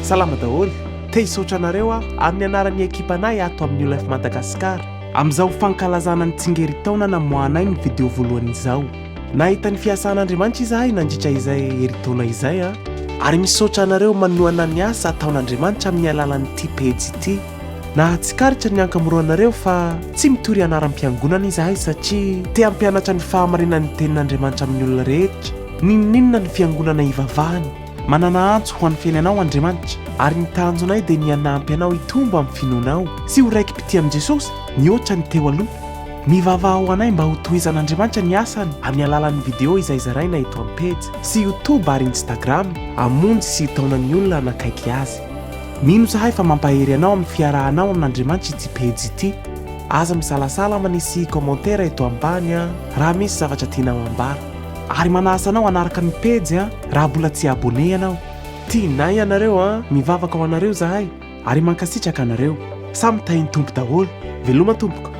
Salama daholo. Te hisaotra anareo amin'ny anaran'ny ekipanay ato amin'ny ULF Madagasikara. Amin'izao fankalazana ny tsingerin-taona namoahanay ny vidéo voalohany izao. Nahita ny fiasan'Andriamanitra izahay nandritra izay herintaona izay ary misaotra anareo manohana ny asa ataon'Andriamanitra amin'ny alalan'ity pejy ity. Nahatsikaritra ny ankamoroanareo fa tsy mitory anaram-piangonana izahay satria te hampianatra ny fahamarinan'ny tenin'Andriamanitra amin'ny olona rehetra. Ninon'inona ny fiangonana ivavahany. Manana antso ho an'ny fiainanao Andriamanitra ary ny tanjonay dia ny hanampy anao hitombo amin'ny finoanao sy ho raiki-pity amin'i Jesosy mihoatra ny teo aloha. Mivavaha ho anay mba ho tohizan'Andriamanitra ny asany amin'ny alalan'ny vidéo izay zaraina eto amin'ny pejy sy YouTube ary Instagram hamonjy sy taonan'ny olona nakaiky azy. Mino zahay fa mampahery anao amin'ny fiarahanao amin'Andriamanitra ity pejy ity. Aza misalasala manisy commentaire eto ambany raha misy zavatra tianao ambara. Ary manasa anao anaraka ny pejy raha mbola tsy abone anao. Tianay anareo mivavaka ho anareo zahay ary mankasitraka anareo. Samy tahiny tompo daholo. Veloma tompoko.